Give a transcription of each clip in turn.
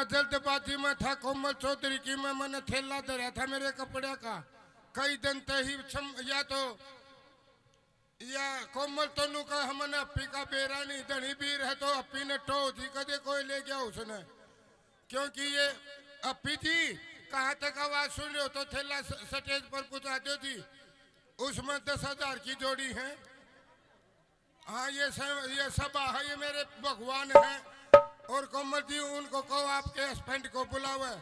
जल्दबाजी में था कोमल चौधरी की मैं मैंने थैला धरा था मेरे कपड़े का कई दिन ते ही या तो या कोमल तनु का हमने अपी का बेरा नहीं धनी बीर है तो अपी ने टो जी कदे कोई ले गया उसने क्योंकि ये अपी थी कहाँ तक आवाज सुन रहे हो तो थैला स्टेज पर पहुंचा दो थी उसमें 10,000 की जोड़ी है। हाँ ये सभा है ये मेरे भगवान है और कोमल जी उनको कहो आपके हस्बैंड को बुलावे।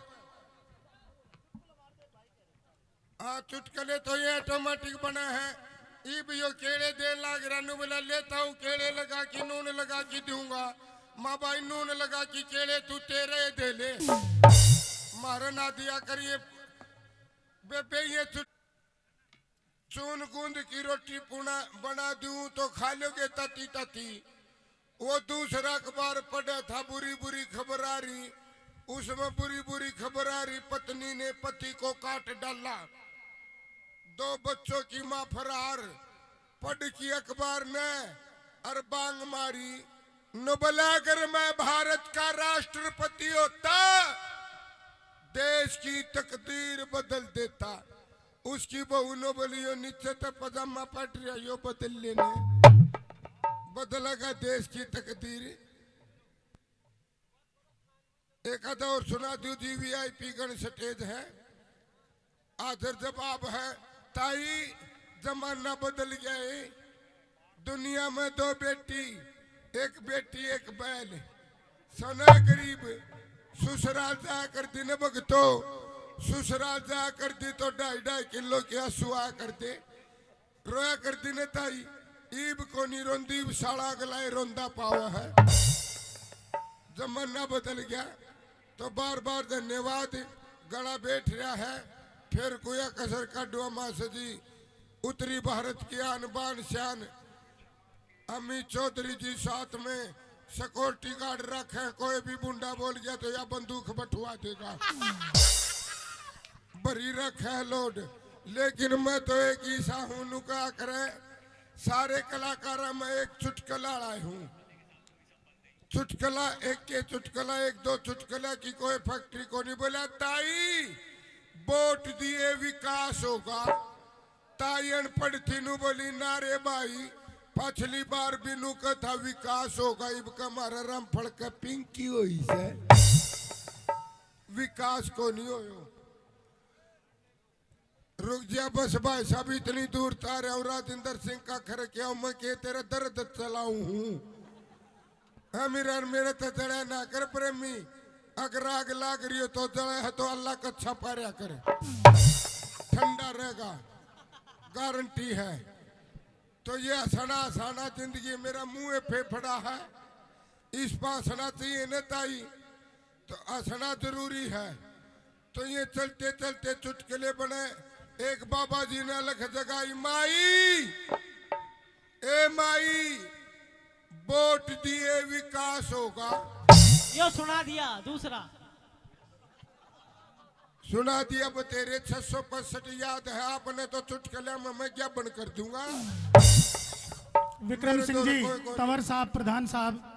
हाँ चुटकले तो ये ऑटोमेटिक बना है इब यो केड़े दे लाग रानू बोला लेता हूँ केड़े लगा कि नून लगा कि दूंगा माँ भाई नून लगा कि केड़े तू तेरे दे ले मारा ना दिया करिए बेबे ये चून गूंद की रोटी पुना बना दूं तो खा लोगे तती तती। वो दूसरा अखबार पढ़ा था बुरी बुरी खबर आ रही उसमें बुरी बुरी खबर आ रही पत्नी ने पति को काट डाला 2 बच्चों की मां फरार पढ़ की अखबार ने अरबांग मारी न बोला अगर मैं भारत का राष्ट्रपति होता देश की तकदीर बदल देता। उसकी बहू ने बोली यो नीचे तो पजामा पट रहा यो बदल लेने बदलेगा देश की तकदीर। एक आधा और सुना दू जी VIP गण स्टेज है आदर जवाब है ताई जमाना बदल गया है दुनिया में 2 बेटी एक बैल सना गरीब ससुराल जा कर दिन भगतो ससुराल जा कर दी तो 2.5 किलो के आंसू आ कर दे रोया कर दी ने ताई ईब को नहीं रोंदी साड़ा गलाए रोंदा पावा है। जमाना बदल गया तो बार बार धन्यवाद गला बैठ रहा है फिर कोया कसर का डोमा सजी उत्तरी भारत की आन बान शान अमित चौधरी जी साथ में सिक्योरिटी गार्ड रखे कोई भी बुंडा बोल गया तो या बंदूक बटुआ देगा भरी रखे है लोड। लेकिन मैं तो एक ही सा हूं नुका करे सारे कलाकार में एक चुटकुला लाए हूं चुटकुला एक 2 चुटकुला की कोई फैक्ट्री को नहीं बोला ताई वोट दिए विकास होगा ताई अनपढ़ थी नु बोली ना रे भाई पिछली बार बिनु का था विकास होगा इब का मारा रामफल का पिंकी हुई से विकास को नहीं हो रुक जा बस भाई साहब इतनी दूर था रहा हूँ राजेंद्र सिंह का खर क्या मैं के तेरा दर्द चलाऊ हूँ मेरा मेरे तो जड़ा ना कर प्रेमी अगर आग लाग रही हो तो जड़ा है तो अल्लाह का छपा रहा करे ठंडा रहेगा गारंटी है। तो ये हंसना जिंदगी मेरा मुंह फेफड़ा है इस पर हंसना चाहिए न ताई तो हंसना जरूरी है। तो ये चलते चलते चुटकुले बने एक बाबा जी ने लख जगाई माई ए माई वोट दिए विकास होगा यो सुना दिया दूसरा सुना दिया वो तेरे 665 याद है आपने तो चुटकुले में मैं क्या बन कर दूंगा। विक्रम सिंह जी तंवर साहब प्रधान साहब